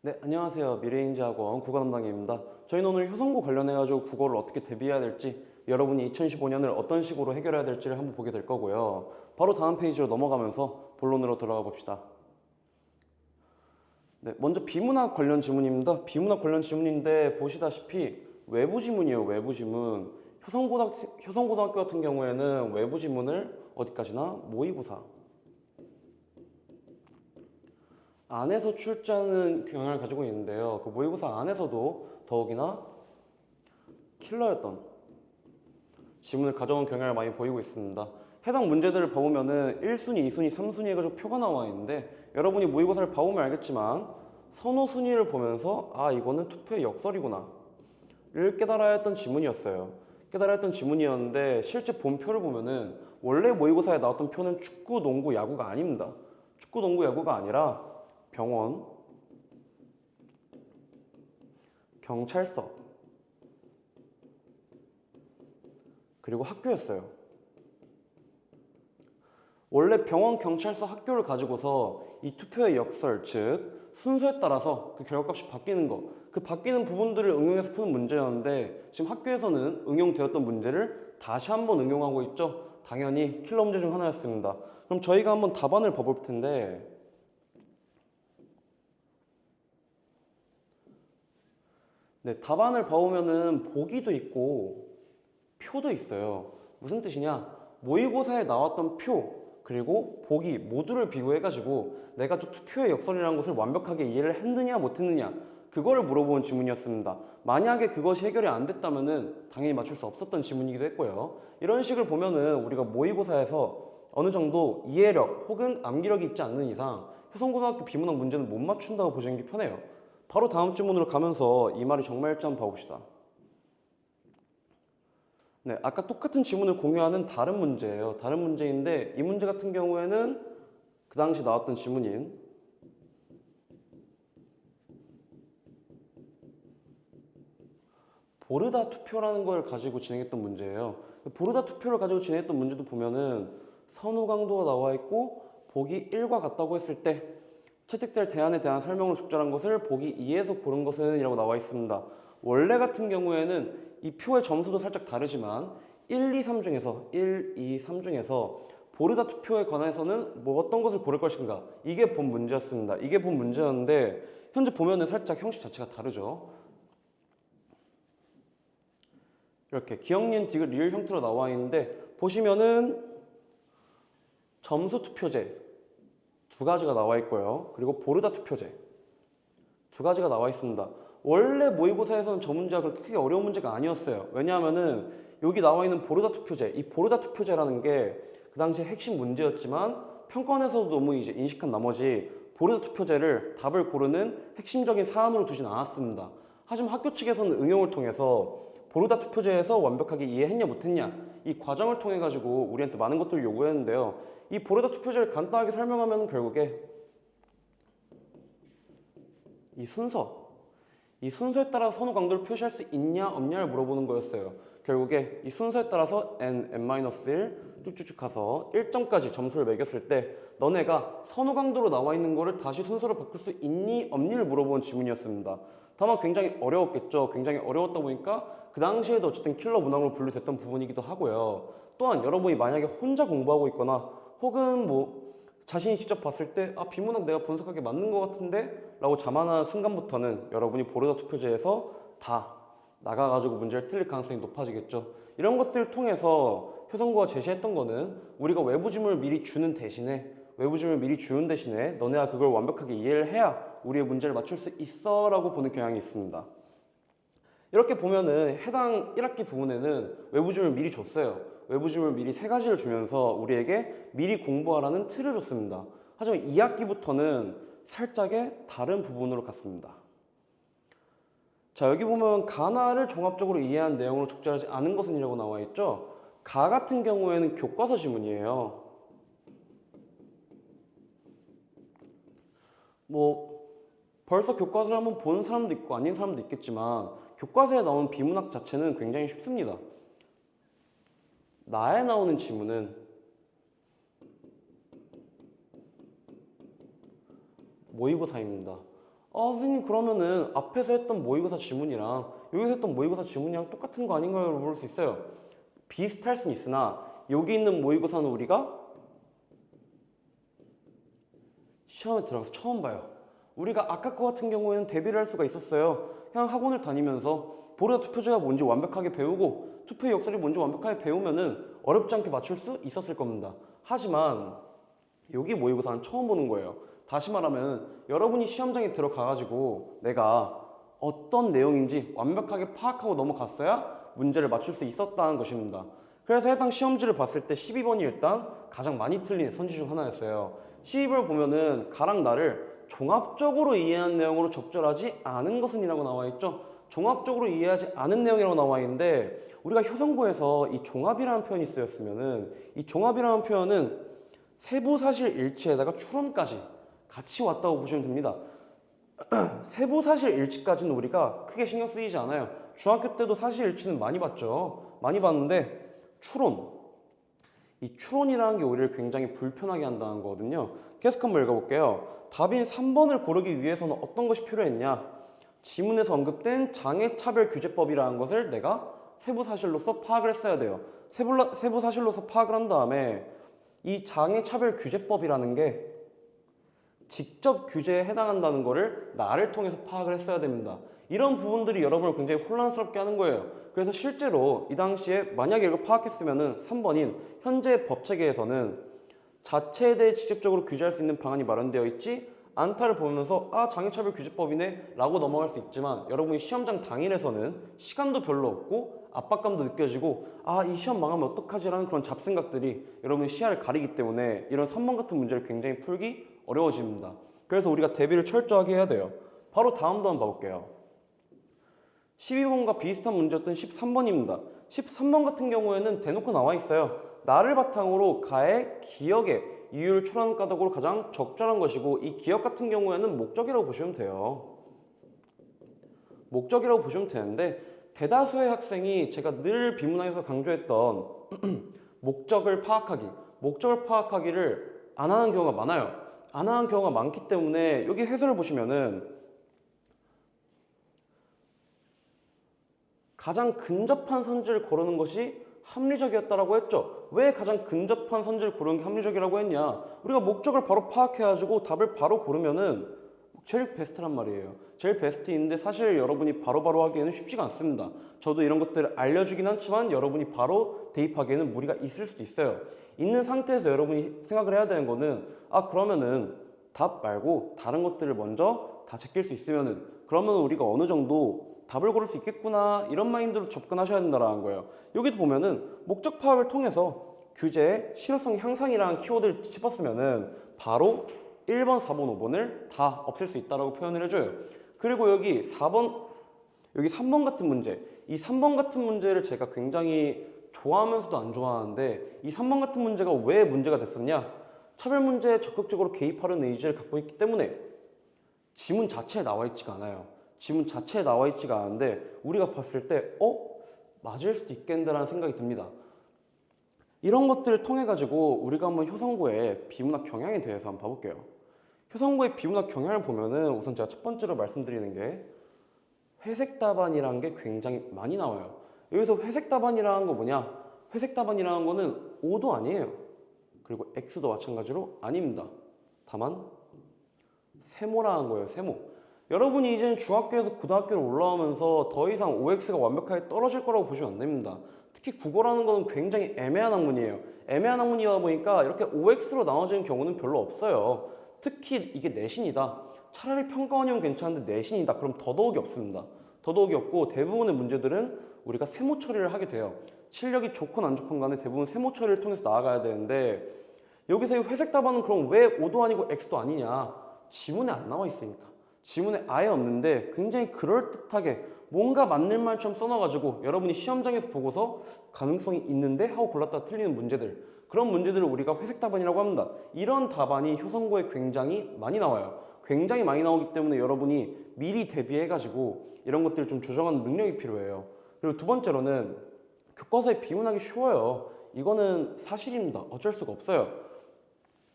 네, 안녕하세요. 미래인지학원 국어 담당입니다. 저희는 오늘 효성고 관련해가지고 국어를 어떻게 대비해야 될지, 여러분이 2015년을 어떤 식으로 해결해야 될지를 한번 보게 될 거고요. 바로 다음 페이지로 넘어가면서 본론으로 들어가 봅시다. 네, 먼저 비문학 관련 지문입니다. 비문학 관련 지문인데 보시다시피 외부 지문이에요. 외부 지문. 효성고등학교 같은 경우에는 외부 지문을 어디까지나 모의고사 안에서 출제하는 경향을 가지고 있는데요. 그 모의고사 안에서도 더욱이나 킬러였던 지문을 가져온 경향을 많이 보이고 있습니다. 해당 문제들을 봐보면은 1순위, 2순위, 3순위 해가지고 표가 나와 있는데 여러분이 모의고사를 봐보면 알겠지만 선호 순위를 보면서 아 이거는 투표의 역설이구나 를 깨달아야 했던 지문이었어요. 깨달아야 했던 지문이었는데 실제 본표를 보면은 원래 모의고사에 나왔던 표는 축구, 농구, 야구가 아닙니다. 축구, 농구, 야구가 아니라 병원, 경찰서, 그리고 학교였어요. 원래 병원, 경찰서, 학교를 가지고서 이 투표의 역설, 즉 순서에 따라서 그 결과값이 바뀌는 거, 그 바뀌는 부분들을 응용해서 푸는 문제였는데 지금 학교에서는 응용되었던 문제를 다시 한번 응용하고 있죠. 당연히 킬러 문제 중 하나였습니다. 그럼 저희가 한번 답안을 봐볼 텐데 네, 답안을 봐오면은 보기도 있고 표도 있어요. 무슨 뜻이냐? 모의고사에 나왔던 표 그리고 보기 모두를 비교해가지고 내가 저 투표의 역설이라는 것을 완벽하게 이해를 했느냐 못했느냐 그거를 물어본 지문이었습니다. 만약에 그것이 해결이 안 됐다면은 당연히 맞출 수 없었던 지문이기도 했고요. 이런 식을 보면은 우리가 모의고사에서 어느 정도 이해력 혹은 암기력이 있지 않는 이상 효성고등학교 비문학 문제는 못 맞춘다고 보시는 게 편해요. 바로 다음 질문으로 가면서 이 말이 정말일지 한번 봐봅시다. 네, 아까 똑같은 지문을 공유하는 다른 문제예요. 다른 문제인데 이 문제 같은 경우에는 그 당시 나왔던 지문인 보르다 투표라는 걸 가지고 진행했던 문제예요. 보르다 투표를 가지고 진행했던 문제도 보면은 선호 강도가 나와 있고 보기 1과 같다고 했을 때 채택될 대안에 대한 설명으로 적절한 것을 보기 2에서 고른 것은 이라고 나와 있습니다. 원래 같은 경우에는 이 표의 점수도 살짝 다르지만 1, 2, 3 중에서 1, 2, 3 중에서 보르다 투표에 관해서는 뭐 어떤 것을 고를 것인가 이게 본 문제였습니다. 이게 본 문제였는데 현재 보면은 살짝 형식 자체가 다르죠. 이렇게 기억, 니은, 디귿, 리을 형태로 나와 있는데 보시면은 점수 투표제 두 가지가 나와 있고요. 그리고 보르다 투표제 두 가지가 나와 있습니다. 원래 모의고사에서는 저 문제가 그렇게 크게 어려운 문제가 아니었어요. 왜냐하면은 여기 나와 있는 보르다 투표제, 이 보르다 투표제라는 게 그 당시에 핵심 문제였지만 평가원에서도 너무 이제 인식한 나머지 보르다 투표제를 답을 고르는 핵심적인 사안으로 두진 않았습니다. 하지만 학교 측에서는 응용을 통해서 보르다 투표제에서 완벽하게 이해했냐 못했냐 이 과정을 통해 가지고 우리한테 많은 것들을 요구했는데요. 이 보르다 투표제를 간단하게 설명하면 결국에 이 순서 이 순서에 따라서 선호 강도를 표시할 수 있냐 없냐를 물어보는 거였어요. 결국에 이 순서에 따라서 n, n-1 쭉쭉쭉 가서 1점까지 점수를 매겼을 때 너네가 선호 강도로 나와 있는 거를 다시 순서로 바꿀 수 있니 없니를 물어보는 지문이었습니다. 다만 굉장히 어려웠겠죠. 굉장히 어려웠다 보니까 그 당시에도 어쨌든 킬러 문항으로 분류됐던 부분이기도 하고요. 또한 여러분이 만약에 혼자 공부하고 있거나 혹은 뭐 자신이 직접 봤을 때 아 비문학 내가 분석하기 맞는 것 같은데 라고 자만하는 순간부터는 여러분이 보르다 투표제에서 다 나가가지고 문제를 틀릴 가능성이 높아지겠죠. 이런 것들을 통해서 효성고가 제시했던 거는 우리가 외부 지문을 미리 주는 대신에 너네가 그걸 완벽하게 이해를 해야 우리의 문제를 맞출 수 있어 라고 보는 경향이 있습니다. 이렇게 보면은 해당 1학기 부분에는 외부 지문을 미리 줬어요. 외부 지문을 미리 3가지를 주면서 우리에게 미리 공부하라는 틀을 줬습니다. 하지만 2학기부터는 살짝의 다른 부분으로 갔습니다. 자, 여기 보면 가나를 종합적으로 이해한 내용으로 적절하지 않은 것은 이라고 나와 있죠. 가 같은 경우에는 교과서 지문이에요. 뭐 벌써 교과서를 한번 보는 사람도 있고 아닌 사람도 있겠지만 교과서에 나온 비문학 자체는 굉장히 쉽습니다. 나에 나오는 지문은 모의고사입니다. 선생님 그러면은 앞에서 했던 모의고사 지문이랑 여기서 했던 모의고사 지문이랑 똑같은 거 아닌가요? 물을 수 있어요. 비슷할 수는 있으나 여기 있는 모의고사는 우리가 시험에 들어가서 처음 봐요. 우리가 아까 거 같은 경우에는 대비를 할 수가 있었어요. 그냥 학원을 다니면서 보르다 투표제가 뭔지 완벽하게 배우고 투표의 역사를 뭔지 완벽하게 배우면은 어렵지 않게 맞출 수 있었을 겁니다. 하지만 여기 모의고사는 처음 보는 거예요. 다시 말하면 여러분이 시험장에 들어가가지고 내가 어떤 내용인지 완벽하게 파악하고 넘어갔어야 문제를 맞출 수 있었다는 것입니다. 그래서 해당 시험지를 봤을 때 12번이 일단 가장 많이 틀린 선지 중 하나였어요. 12번 보면은 가랑 나를 종합적으로 이해한 내용으로 적절하지 않은 것은 이라고 나와 있죠. 종합적으로 이해하지 않은 내용이라고 나와 있는데 우리가 효성고에서 이 종합이라는 표현이 쓰였으면은 이 종합이라는 표현은 세부사실 일치에다가 추론까지 같이 왔다고 보시면 됩니다. 세부사실 일치까지는 우리가 크게 신경 쓰이지 않아요. 중학교 때도 사실 일치는 많이 봤죠. 많이 봤는데 추론, 이 추론이라는 게 우리를 굉장히 불편하게 한다는 거거든요. 계속 한번 읽어볼게요. 답인 3번을 고르기 위해서는 어떤 것이 필요했냐? 지문에서 언급된 장애차별규제법이라는 것을 내가 세부사실로서 파악을 했어야 돼요. 세부사실로서 파악을 한 다음에 이 장애차별규제법이라는 게 직접 규제에 해당한다는 것을 나를 통해서 파악을 했어야 됩니다. 이런 부분들이 여러분을 굉장히 혼란스럽게 하는 거예요. 그래서 실제로 이 당시에 만약에 이걸 파악했으면 3번인 현재 법체계에서는 자체에 대해 직접적으로 규제할 수 있는 방안이 마련되어 있지 않다를 보면서 장애차별규제법이네 라고 넘어갈 수 있지만 여러분이 시험장 당일에서는 시간도 별로 없고 압박감도 느껴지고 이 시험 망하면 어떡하지 라는 그런 잡생각들이 여러분의 시야를 가리기 때문에 이런 3번 같은 문제를 굉장히 풀기 어려워집니다. 그래서 우리가 대비를 철저하게 해야 돼요. 바로 다음도 한번 봐볼게요. 12번과 비슷한 문제였던 13번입니다. 13번 같은 경우에는 대놓고 나와 있어요. 나를 바탕으로 가의 기억의 이유를 추론하는 까닭으로 가장 적절한 것이고 이 기억 같은 경우에는 목적이라고 보시면 돼요. 목적이라고 보시면 되는데 대다수의 학생이 제가 늘 비문학에서 강조했던 목적을 파악하기를 안 하는 경우가 많아요. 안 하는 경우가 많기 때문에 여기 해설을 보시면은 가장 근접한 선지를 고르는 것이 합리적이었다라고 했죠. 왜 가장 근접한 선지를 고르는 게 합리적이라고 했냐? 우리가 목적을 바로 파악해가지고 답을 바로 고르면은 제일 베스트란 말이에요. 제일 베스트인데 사실 여러분이 바로바로 하기에는 쉽지가 않습니다. 저도 이런 것들을 알려주긴 하지만 여러분이 바로 대입하기에는 무리가 있을 수도 있어요. 있는 상태에서 여러분이 생각을 해야 되는 거는 그러면은 답 말고 다른 것들을 먼저 다 제낄 수 있으면은 그러면 우리가 어느 정도 답을 고를 수 있겠구나 이런 마인드로 접근하셔야 된다는 거예요. 여기도 보면은 목적 파악을 통해서 규제의 실효성 향상이라는 키워드를 짚었으면은 바로 1번, 4번, 5번을 다 없앨 수 있다고 표현을 해줘요. 그리고 여기 3번 같은 문제, 이 3번 같은 문제를 제가 굉장히 좋아하면서도 안 좋아하는데 이 3번 같은 문제가 왜 문제가 됐었냐? 차별 문제에 적극적으로 개입하려는 의지를 갖고 있기 때문에 지문 자체에 나와 있지가 않아요. 지문 자체에 나와 있지가 않은데 우리가 봤을 때 맞을 수도 있겠는데라는 생각이 듭니다. 이런 것들을 통해 가지고 우리가 한번 효성고의 비문학 경향에 대해서 한번 봐볼게요. 효성고의 비문학 경향을 보면은 우선 제가 첫 번째로 말씀드리는 게 회색 답안이라는 게 굉장히 많이 나와요. 여기서 회색 답안이라는 거 뭐냐? 회색 답안이라는 거는 O도 아니에요. 그리고 X도 마찬가지로 아닙니다. 다만 세모라는 거예요. 세모. 여러분이 이제는 중학교에서 고등학교로 올라오면서 더 이상 OX가 완벽하게 떨어질 거라고 보시면 안 됩니다. 특히 국어라는 거는 굉장히 애매한 학문이에요. 애매한 학문이다 보니까 이렇게 OX로 나눠지는 경우는 별로 없어요. 특히 이게 내신이다. 차라리 평가원이면 괜찮은데 내신이다. 그럼 더더욱이 없습니다. 더더욱이 없고 대부분의 문제들은 우리가 세모 처리를 하게 돼요. 실력이 좋건 안 좋건 간에 대부분 세모 처리를 통해서 나아가야 되는데 여기서 이 회색 답안은 그럼 왜 O도 아니고 X도 아니냐? 지문에 안 나와 있으니까. 지문에 아예 없는데 굉장히 그럴듯하게 뭔가 맞는 말처럼 써놔가지고 여러분이 시험장에서 보고서 가능성이 있는데 하고 골랐다 틀리는 문제들, 그런 문제들을 우리가 회색 답안이라고 합니다. 이런 답안이 효성고에 굉장히 많이 나와요. 굉장히 많이 나오기 때문에 여러분이 미리 대비해가지고 이런 것들을 좀 조정하는 능력이 필요해요. 그리고 두 번째로는 교과서에 비문하기 쉬워요. 이거는 사실입니다. 어쩔 수가 없어요.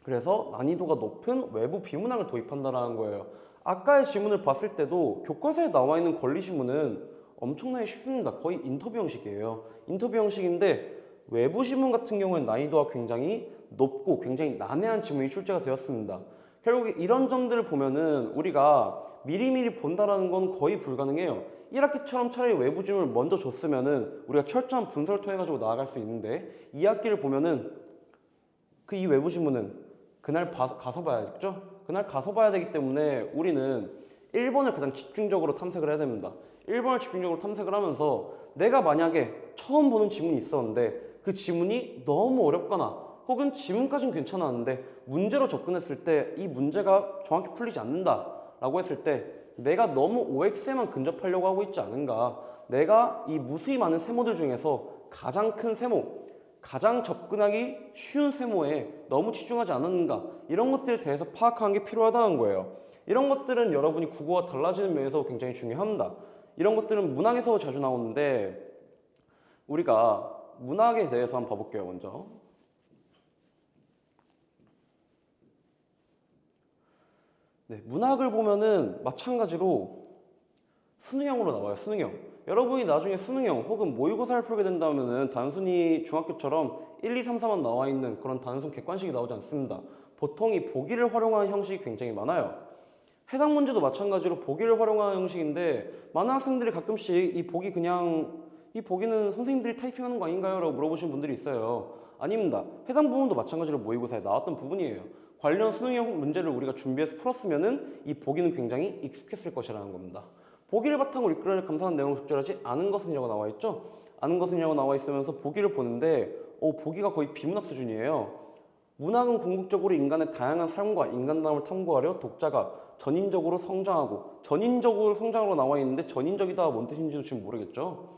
그래서 난이도가 높은 외부 비문학을 도입한다는 거예요. 아까의 지문을 봤을 때도 교과서에 나와 있는 권리지문은 엄청나게 쉽습니다. 거의 인터뷰 형식이에요. 인터뷰 형식인데 외부 지문 같은 경우는 난이도가 굉장히 높고 굉장히 난해한 지문이 출제가 되었습니다. 결국 이런 점들을 보면은 우리가 미리미리 본다라는 건 거의 불가능해요. 1학기처럼 차라리 외부 지문을 먼저 줬으면은 우리가 철저한 분석을 통해 가지고 나아갈 수 있는데 2학기를 보면은 그 이 외부 지문은 그날 가서 봐야겠죠? 그날 가서 봐야 되기 때문에 우리는 1번을 가장 집중적으로 탐색을 해야 됩니다. 1번을 집중적으로 탐색을 하면서 내가 만약에 처음 보는 지문이 있었는데 그 지문이 너무 어렵거나 혹은 지문까지는 괜찮았는데 문제로 접근했을 때 이 문제가 정확히 풀리지 않는다 라고 했을 때 내가 너무 OX에만 근접하려고 하고 있지 않은가, 내가 이 무수히 많은 세모들 중에서 가장 큰 세모, 가장 접근하기 쉬운 세모에 너무 치중하지 않았는가, 이런 것들에 대해서 파악하는 게 필요하다는 거예요. 이런 것들은 여러분이 국어가 달라지는 면에서 굉장히 중요합니다. 이런 것들은 문학에서 자주 나오는데 우리가 문학에 대해서 한번 봐볼게요. 먼저 네, 문학을 보면은 마찬가지로 수능형으로 나와요. 수능형. 여러분이 나중에 수능형 혹은 모의고사를 풀게 된다면은 단순히 중학교처럼 1, 2, 3, 4만 나와 있는 그런 단순 객관식이 나오지 않습니다. 보통 이 보기를 활용하는 형식이 굉장히 많아요. 해당 문제도 마찬가지로 보기를 활용하는 형식인데 많은 학생들이 가끔씩 이 보기는 선생님들이 타이핑하는 거 아닌가요? 라고 물어보시는 분들이 있어요. 아닙니다. 해당 부분도 마찬가지로 모의고사에 나왔던 부분이에요. 관련 수능형 문제를 우리가 준비해서 풀었으면은 이 보기는 굉장히 익숙했을 것이라는 겁니다. 보기를 바탕으로 이끌어낼 감사한 내용을 적절하지 않은 것은이라고 나와 있죠. 않은 것은이라고 나와 있으면서 보기를 보는데 보기가 거의 비문학 수준이에요. 문학은 궁극적으로 인간의 다양한 삶과 인간다움을 탐구하려 독자가 전인적으로 성장하고 나와 있는데 전인적이다 뭔 뜻인지도 지금 모르겠죠.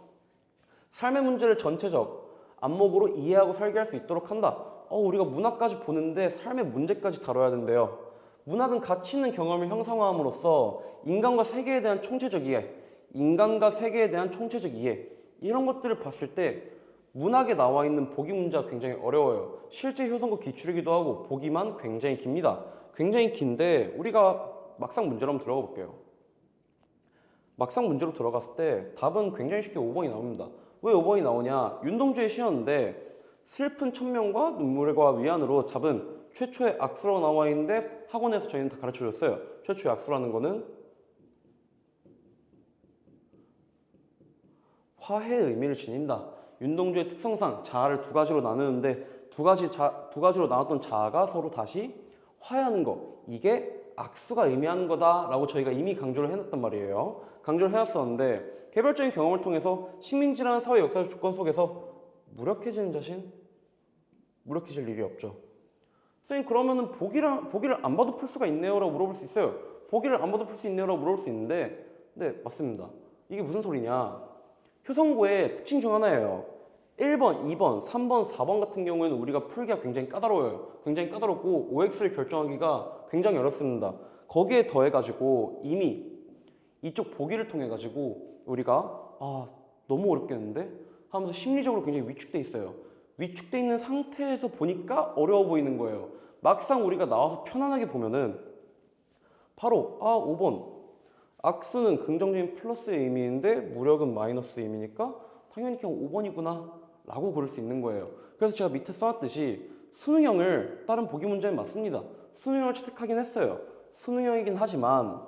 삶의 문제를 전체적 안목으로 이해하고 살게 할 수 있도록 한다. 우리가 문학까지 보는데 삶의 문제까지 다뤄야 된대요. 문학은 가치 있는 경험을 형성함으로써 인간과 세계에 대한 총체적 이해, 이런 것들을 봤을 때 문학에 나와 있는 보기 문제가 굉장히 어려워요. 실제 효성과 기출이기도 하고 보기만 굉장히 깁니다. 굉장히 긴데 우리가 막상 문제로 한번 들어가 볼게요. 막상 문제로 들어갔을 때 답은 굉장히 쉽게 5번이 나옵니다. 왜 5번이 나오냐? 윤동주의 시였는데 슬픈 천명과 눈물과 위안으로 잡은 최초의 악수라고 나와 있는데 학원에서 저희는 다 가르쳐줬어요. 최초의 악수라는 거는 화해의 의미를 지닌다. 윤동주의 특성상 자아를 두 가지로 나누는데 두 가지로 나눴던 자아가 서로 다시 화해하는 거, 이게 악수가 의미하는 거다라고 저희가 이미 강조를 해놨단 말이에요. 강조를 해놨었는데 개별적인 경험을 통해서 식민지라는 사회 역사적 조건 속에서 무력해지는 자신? 무력해질 일이 없죠. 선생님 그러면은 보기를 안 봐도 풀 수가 있네요 라고 물어볼 수 있어요. 보기를 안 봐도 풀 수 있네요 라고 물어볼 수 있는데 네, 맞습니다. 이게 무슨 소리냐? 효성고의 특징 중 하나예요. 1번, 2번, 3번, 4번 같은 경우에는 우리가 풀기가 굉장히 까다로워요. 굉장히 까다롭고 OX를 결정하기가 굉장히 어렵습니다. 거기에 더해가지고 이미 이쪽 보기를 통해가지고 우리가 너무 어렵겠는데? 하면서 심리적으로 굉장히 위축돼 있어요. 위축돼 있는 상태에서 보니까 어려워 보이는 거예요. 막상 우리가 나와서 편안하게 보면은 바로 5번 악수는 긍정적인 플러스의 의미인데 무력은 마이너스 의미니까 당연히 그냥 5번이구나 라고 고를 수 있는 거예요. 그래서 제가 밑에 써놨듯이 수능형을 다른 보기 문제는 맞습니다. 수능형을 채택하긴 했어요. 수능형이긴 하지만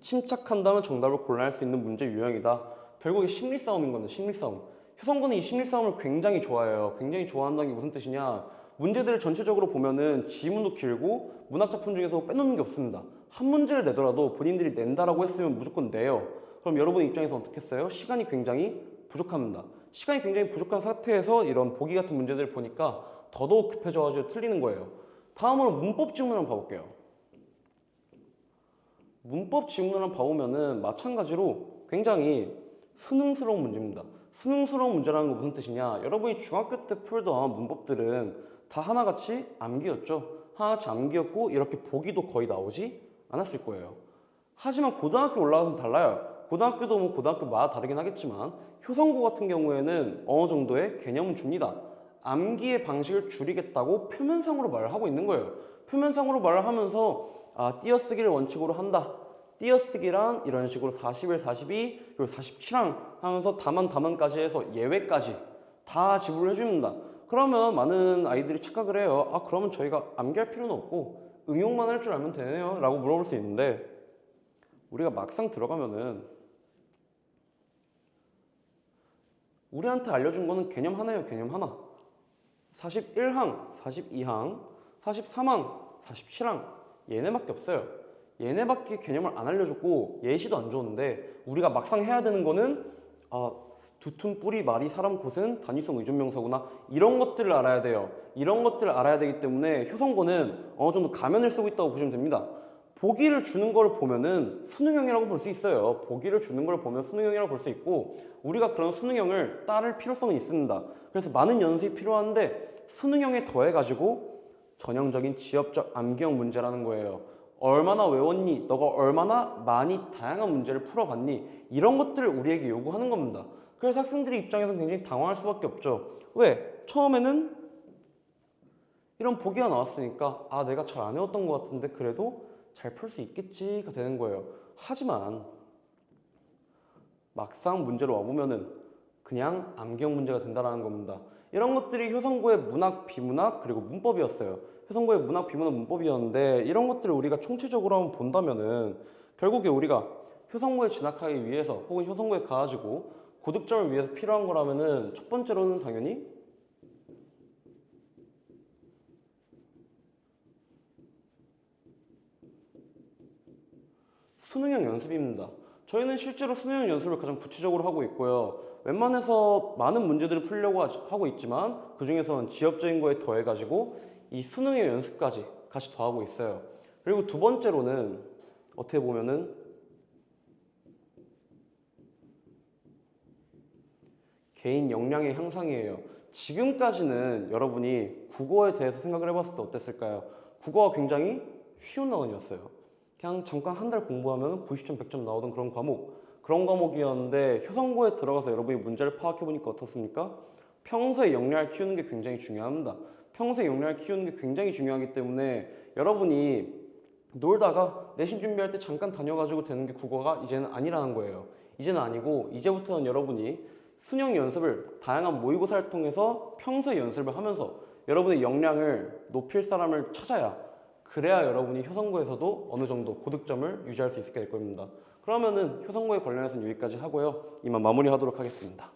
침착한다면 정답을 골라낼 수 있는 문제 유형이다. 결국에 심리싸움인 거는 심리싸움. 효성고는 이 심리싸움을 굉장히 좋아해요. 굉장히 좋아한다는 게 무슨 뜻이냐? 문제들을 전체적으로 보면은 지문도 길고 문학작품 중에서 빼놓는 게 없습니다. 한 문제를 내더라도 본인들이 낸다라고 했으면 무조건 내요. 그럼 여러분 입장에서 어떻게 했어요? 시간이 굉장히 부족합니다. 시간이 굉장히 부족한 상태에서 이런 보기 같은 문제들을 보니까 더더욱 급해져가지고 틀리는 거예요. 다음으로 문법 지문을 한번 봐볼게요. 문법 지문을 한번 봐보면은 마찬가지로 굉장히 수능스러운 문제입니다. 수능스러운 문제라는 건 무슨 뜻이냐? 여러분이 중학교 때 풀던 문법들은 다 하나같이 암기였죠. 하나같이 암기였고 이렇게 보기도 거의 나오지 않았을 거예요. 하지만 고등학교 올라가서는 달라요. 고등학교도 뭐 고등학교마다 다르긴 하겠지만 효성고 같은 경우에는 어느 정도의 개념은 줍니다. 암기의 방식을 줄이겠다고 표면상으로 말을 하고 있는 거예요. 표면상으로 말을 하면서 띄어쓰기를 원칙으로 한다. 띄어쓰기란 이런 식으로 41, 42, 그리고 47항 하면서 다만까지 해서 예외까지 다 지불을 해줍니다. 그러면 많은 아이들이 착각을 해요. 그러면 저희가 암기할 필요는 없고 응용만 할 줄 알면 되네요 라고 물어볼 수 있는데, 우리가 막상 들어가면은 우리한테 알려준 거는 개념 하나예요. 개념 하나. 41항, 42항, 43항, 47항 얘네밖에 없어요. 얘네밖에 개념을 안 알려줬고 예시도 안 줬는데, 우리가 막상 해야 되는 거는 두툼 뿌리 말이 사람 곳은 단위성 의존명사구나, 이런 것들을 알아야 돼요. 이런 것들을 알아야 되기 때문에 효성고는 어느 정도 가면을 쓰고 있다고 보시면 됩니다. 보기를 주는 걸 보면은 수능형이라고 볼 수 있어요. 보기를 주는 걸 보면 수능형이라고 볼 수 있고, 우리가 그런 수능형을 따를 필요성은 있습니다. 그래서 많은 연습이 필요한데 수능형에 더해가지고 전형적인 지엽적 암기형 문제라는 거예요. 얼마나 외웠니? 너가 얼마나 많이 다양한 문제를 풀어봤니? 이런 것들을 우리에게 요구하는 겁니다. 그래서 학생들의 입장에서는 굉장히 당황할 수밖에 없죠. 왜? 처음에는 이런 보기가 나왔으니까 내가 잘 안 외웠던 것 같은데 그래도 잘 풀 수 있겠지가 되는 거예요. 하지만 막상 문제로 와보면은 그냥 암기형 문제가 된다는 겁니다. 이런 것들이 효성고의 문학, 비문학, 그리고 문법이었어요. 효성고의 문학, 비문학, 문법이었는데 이런 것들을 우리가 총체적으로 한번 본다면은 결국에 우리가 효성고에 진학하기 위해서 혹은 효성고에 가가지고 고득점을 위해서 필요한 거라면은 첫 번째로는 당연히 수능형 연습입니다. 저희는 실제로 수능형 연습을 가장 구체적으로 하고 있고요. 웬만해서 많은 문제들을 풀려고 하고 있지만 그 중에서는 지엽적인 거에 더해가지고 이 수능형 연습까지 같이 더하고 있어요. 그리고 두 번째로는 어떻게 보면은 개인 역량의 향상이에요. 지금까지는 여러분이 국어에 대해서 생각을 해봤을 때 어땠을까요? 국어가 굉장히 쉬운 학원이었어요. 그냥 잠깐 한 달 공부하면 90점, 100점 나오던 그런 과목이었는데 효성고에 들어가서 여러분이 문제를 파악해보니까 어떻습니까? 평소에 역량을 키우는 게 굉장히 중요합니다. 평소에 역량을 키우는 게 굉장히 중요하기 때문에 여러분이 놀다가 내신 준비할 때 잠깐 다녀가지고 되는 게 국어가 이제는 아니라는 거예요. 이제는 아니고 이제부터는 여러분이 수능 연습을 다양한 모의고사를 통해서 평소에 연습을 하면서 여러분의 역량을 높일 사람을 찾아야, 그래야 여러분이 효성고에서도 어느 정도 고득점을 유지할 수 있게 될 겁니다. 그러면은 효성고에 관련해서는 여기까지 하고요. 이만 마무리하도록 하겠습니다.